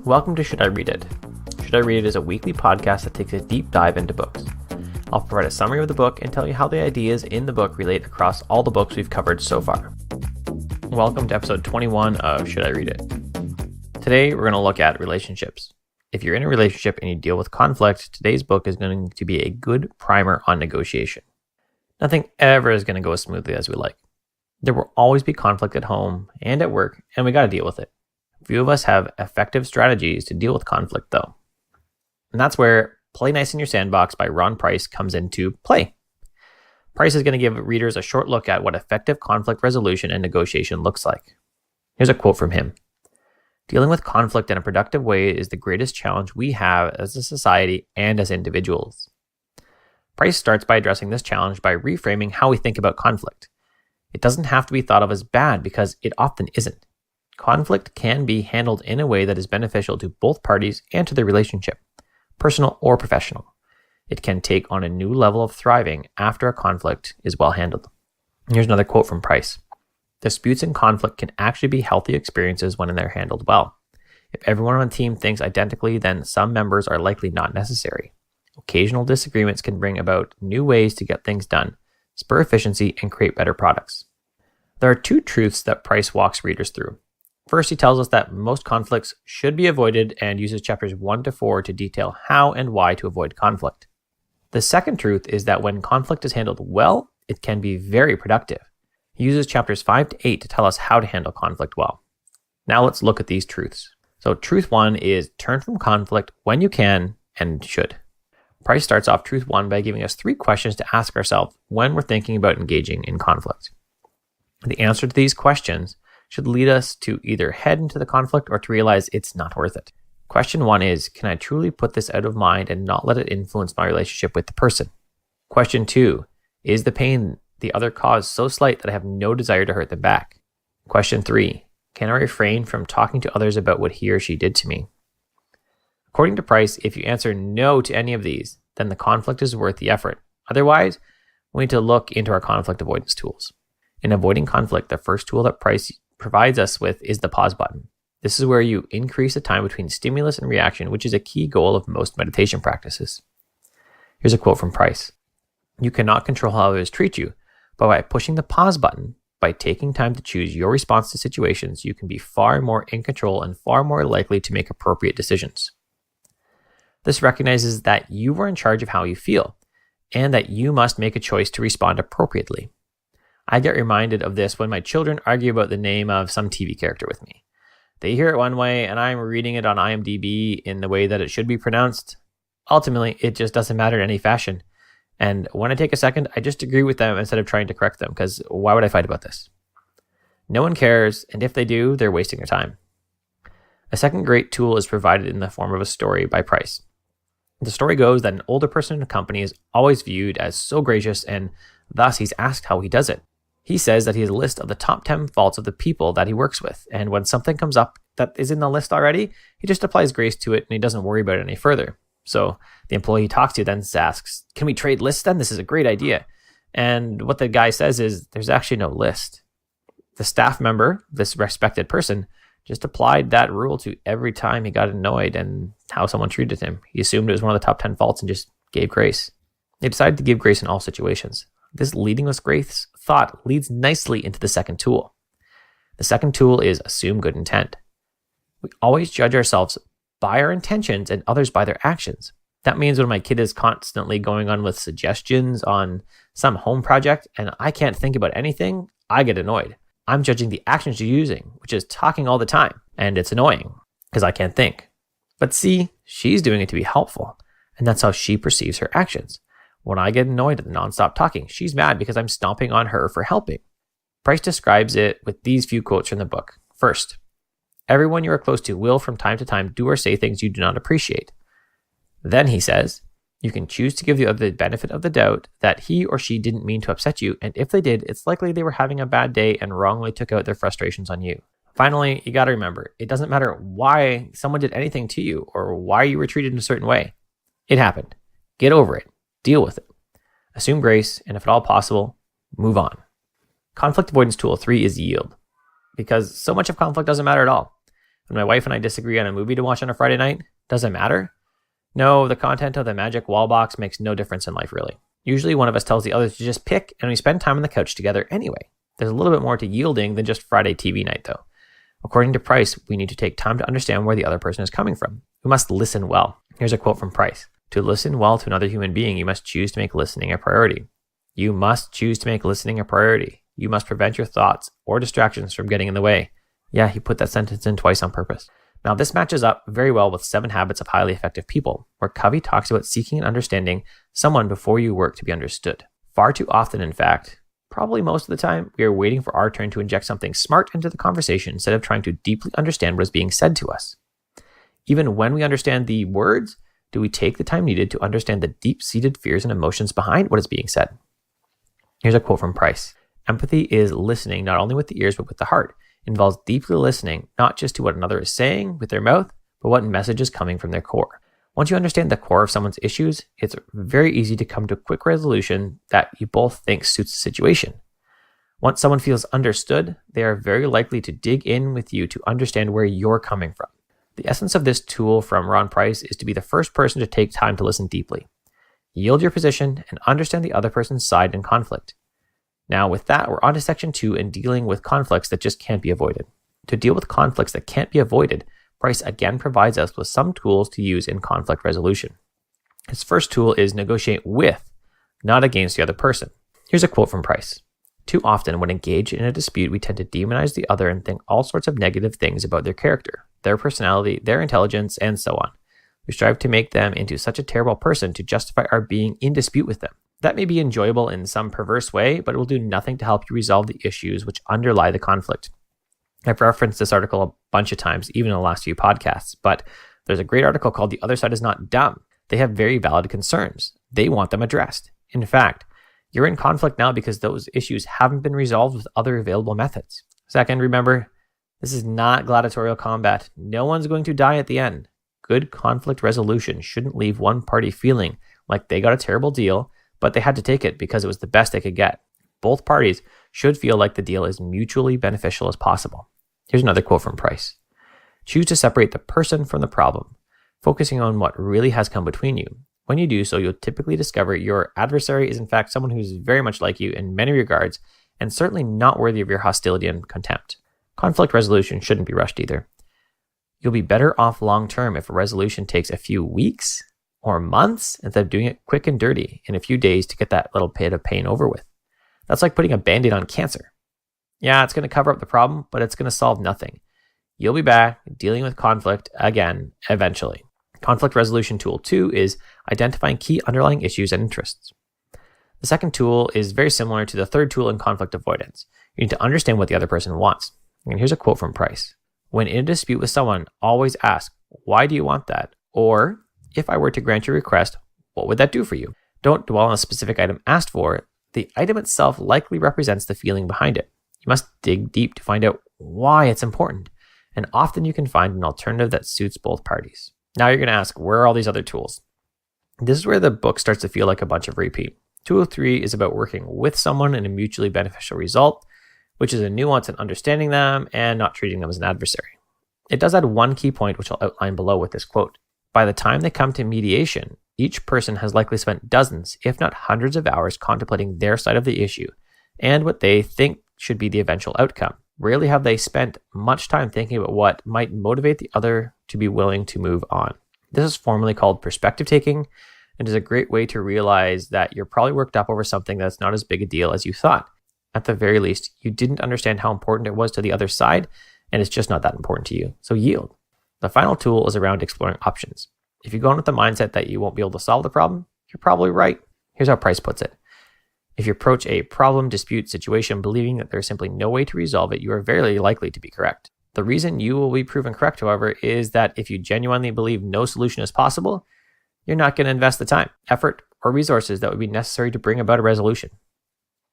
Welcome to Should I Read It? Should I Read It is a weekly podcast that takes a deep dive into books. I'll provide a summary of the book and tell you how the ideas in the book relate across all the books we've covered so far. Welcome to episode 21 of Should I Read It? Today we're going to look at relationships. If you're in a relationship and you deal with conflict, today's book is going to be a good primer on negotiation. Nothing ever is going to go as smoothly as we like. There will always be conflict at home and at work, and we got to deal with it. Few of us have effective strategies to deal with conflict, though. And that's where Play Nice in Your Sandbox by Ron Price comes into play. Price is going to give readers a short look at what effective conflict resolution and negotiation looks like. Here's a quote from him. Dealing with conflict in a productive way is the greatest challenge we have as a society and as individuals. Price starts by addressing this challenge by reframing how we think about conflict. It doesn't have to be thought of as bad because it often isn't. Conflict can be handled in a way that is beneficial to both parties and to the relationship, personal or professional. It can take on a new level of thriving after a conflict is well handled. Here's another quote from Price. Disputes and conflict can actually be healthy experiences when they're handled well. If everyone on a team thinks identically, then some members are likely not necessary. Occasional disagreements can bring about new ways to get things done, spur efficiency, and create better products. There are two truths that Price walks readers through. First, he tells us that most conflicts should be avoided and uses chapters 1 to 4 to detail how and why to avoid conflict. The second truth is that when conflict is handled well, it can be very productive. He uses chapters 5 to 8 to tell us how to handle conflict well. Now let's look at these truths. So truth 1 is turn from conflict when you can and should. Price starts off truth 1 by giving us 3 questions to ask ourselves when we're thinking about engaging in conflict. The answer to these questions should lead us to either head into the conflict or to realize it's not worth it. Question 1 is, can I truly put this out of mind and not let it influence my relationship with the person? Question 2, is the pain the other caused so slight that I have no desire to hurt them back? Question 3, can I refrain from talking to others about what he or she did to me? According to Price, if you answer no to any of these, then the conflict is worth the effort. Otherwise, we need to look into our conflict avoidance tools. In avoiding conflict, the first tool that Price provides us with is the pause button. This is where you increase the time between stimulus and reaction, which is a key goal of most meditation practices. Here's a quote from Price. You cannot control how others treat you, but by pushing the pause button, by taking time to choose your response to situations, you can be far more in control and far more likely to make appropriate decisions. This recognizes that you are in charge of how you feel, and that you must make a choice to respond appropriately. I get reminded of this when my children argue about the name of some TV character with me. They hear it one way and I'm reading it on IMDb in the way that it should be pronounced. Ultimately, it just doesn't matter in any fashion. And when I take a second, I just agree with them instead of trying to correct them, because why would I fight about this? No one cares, and if they do, they're wasting their time. A second great tool is provided in the form of a story by Price. The story goes that an older person in a company is always viewed as so gracious, and thus he's asked how he does it. He says that he has a list of the top 10 faults of the people that he works with, and when something comes up that is in the list already, he just applies grace to it and he doesn't worry about it any further. So the employee he talks to then asks, can we trade lists then? This is a great idea. And what the guy says is, there's actually no list. The staff member, this respected person, just applied that rule to every time he got annoyed and how someone treated him. He assumed it was one of the top 10 faults and just gave grace. They decided to give grace in all situations. This leading with grace thought leads nicely into the second tool. The second tool is assume good intent. We always judge ourselves by our intentions and others by their actions. That means when my kid is constantly going on with suggestions on some home project and I can't think about anything, I get annoyed. I'm judging the action she's using, which is talking all the time, and it's annoying because I can't think. But see, she's doing it to be helpful, and that's how she perceives her actions. When I get annoyed at the nonstop talking, she's mad because I'm stomping on her for helping. Price describes it with these few quotes from the book. First, everyone you are close to will from time to time do or say things you do not appreciate. Then he says, you can choose to give the other the benefit of the doubt that he or she didn't mean to upset you, and if they did, it's likely they were having a bad day and wrongly took out their frustrations on you. Finally, you got to remember, it doesn't matter why someone did anything to you or why you were treated in a certain way. It happened. Get over it. Deal with it. Assume grace, and if at all possible, Move on. Conflict avoidance tool 3 is yield. Because so much of conflict doesn't matter at all. When my wife and I disagree on a movie to watch on a Friday night, does it matter? No, the content of the magic wall box makes no difference in life, really. Usually one of us tells the other to just pick, and we spend time on the couch together anyway. There's a little bit more to yielding than just Friday TV night, though. According to Price, we need to take time to understand where the other person is coming from. We must listen well. Here's a quote from Price. To listen well to another human being, you must choose to make listening a priority. You must choose to make listening a priority. You must prevent your thoughts or distractions from getting in the way. Yeah, he put that sentence in twice on purpose. Now, this matches up very well with 7 Habits of Highly Effective People, where Covey talks about seeking and understanding someone before you work to be understood. Far too often, in fact, probably most of the time, we are waiting for our turn to inject something smart into the conversation instead of trying to deeply understand what is being said to us. Even when we understand the words, do we take the time needed to understand the deep-seated fears and emotions behind what is being said? Here's a quote from Price. Empathy is listening not only with the ears but with the heart. It involves deeply listening, not just to what another is saying with their mouth, but what message is coming from their core. Once you understand the core of someone's issues, it's very easy to come to a quick resolution that you both think suits the situation. Once someone feels understood, they are very likely to dig in with you to understand where you're coming from. The essence of this tool from Ron Price is to be the first person to take time to listen deeply. Yield your position and understand the other person's side in conflict. Now, with that, we're on to section 2 and dealing with conflicts that just can't be avoided. To deal with conflicts that can't be avoided, Price again provides us with some tools to use in conflict resolution. His first tool is negotiate with, not against the other person. Here's a quote from Price. Too often, when engaged in a dispute, we tend to demonize the other and think all sorts of negative things about their character, their personality, their intelligence, and so on. We strive to make them into such a terrible person to justify our being in dispute with them. That may be enjoyable in some perverse way, but it will do nothing to help you resolve the issues which underlie the conflict. I've referenced this article a bunch of times, even in the last few podcasts, but there's a great article called The Other Side is Not Dumb. They have very valid concerns. They want them addressed. In fact, you're in conflict now because those issues haven't been resolved with other available methods. Second, remember, this is not gladiatorial combat. No one's going to die at the end. Good conflict resolution shouldn't leave one party feeling like they got a terrible deal, but they had to take it because it was the best they could get. Both parties should feel like the deal is mutually beneficial as possible. Here's another quote from Price. Choose to separate the person from the problem, focusing on what really has come between you. When you do so, you'll typically discover your adversary is in fact someone who's very much like you in many regards, and certainly not worthy of your hostility and contempt. Conflict resolution shouldn't be rushed either. You'll be better off long-term if a resolution takes a few weeks or months instead of doing it quick and dirty in a few days to get that little bit of pain over with. That's like putting a Band-Aid on cancer. Yeah, it's going to cover up the problem, but it's going to solve nothing. You'll be back dealing with conflict again eventually. Conflict resolution tool 2 is identifying key underlying issues and interests. The second tool is very similar to the third tool in conflict avoidance. You need to understand what the other person wants. And here's a quote from Price. When in a dispute with someone, always ask, why do you want that? Or, if I were to grant your request, what would that do for you? Don't dwell on a specific item asked for. The item itself likely represents the feeling behind it. You must dig deep to find out why it's important. And often you can find an alternative that suits both parties. Now you're going to ask, where are all these other tools? This is where the book starts to feel like a bunch of repeat. Tool 3 is about working with someone in a mutually beneficial result, which is a nuance in understanding them and not treating them as an adversary. It does add one key point, which I'll outline below with this quote. By the time they come to mediation, each person has likely spent dozens, if not hundreds of hours contemplating their side of the issue and what they think should be the eventual outcome. Rarely have they spent much time thinking about what might motivate the other to be willing to move on. This is formally called perspective taking and is a great way to realize that you're probably worked up over something that's not as big a deal as you thought. At the very least, you didn't understand how important it was to the other side, and it's just not that important to you. So yield. The final tool is around exploring options. If you go in with the mindset that you won't be able to solve the problem, you're probably right. Here's how Price puts it. If you approach a problem, dispute, situation believing that there's simply no way to resolve it, you are very likely to be correct. The reason you will be proven correct, however, is that if you genuinely believe no solution is possible, you're not going to invest the time, effort, or resources that would be necessary to bring about a resolution.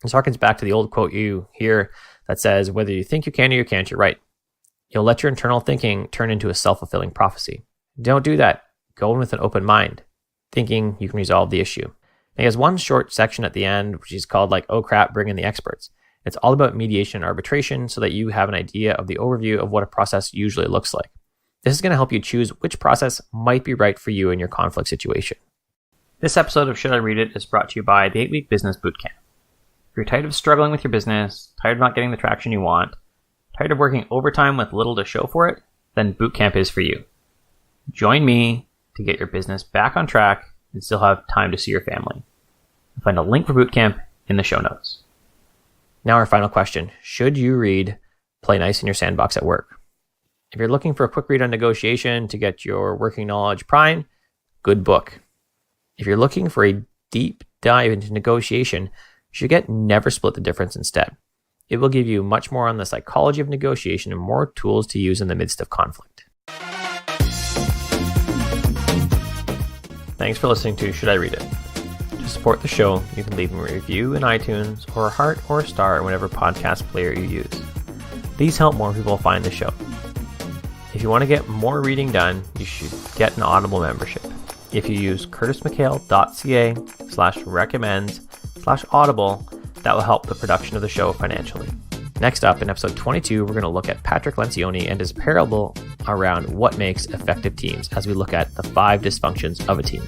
This harkens back to the old quote you hear that says, whether you think you can or you can't, you're right. You'll let your internal thinking turn into a self-fulfilling prophecy. Don't do that. Go in with an open mind, thinking you can resolve the issue. He has one short section at the end, which is called "Oh crap, bring in the experts." It's all about mediation and arbitration so that you have an idea of the overview of what a process usually looks like. This is going to help you choose which process might be right for you in your conflict situation. This episode of Should I Read It is brought to you by the 8-Week Business Bootcamp. If you're tired of struggling with your business, tired of not getting the traction you want, tired of working overtime with little to show for it, then Bootcamp is for you. Join me to get your business back on track and still have time to see your family. You'll find a link for Bootcamp in the show notes. Now our final question. Should you read Play Nice in your Sandbox at work? If you're looking for a quick read on negotiation to get your working knowledge primed, good book. If you're looking for a deep dive into negotiation, you should get Never Split the Difference instead. It will give you much more on the psychology of negotiation and more tools to use in the midst of conflict. Thanks for listening to Should I Read It? To support the show, you can leave me a review in iTunes or a heart or a star in whatever podcast player you use. These help more people find the show. If you want to get more reading done, you should get an Audible membership. If you use curtismchale.ca/recommends/audible, that will help the production of the show financially. Next up, in episode 22, we're going to look at Patrick Lencioni and his parable around what makes effective teams as we look at the 5 dysfunctions of a team.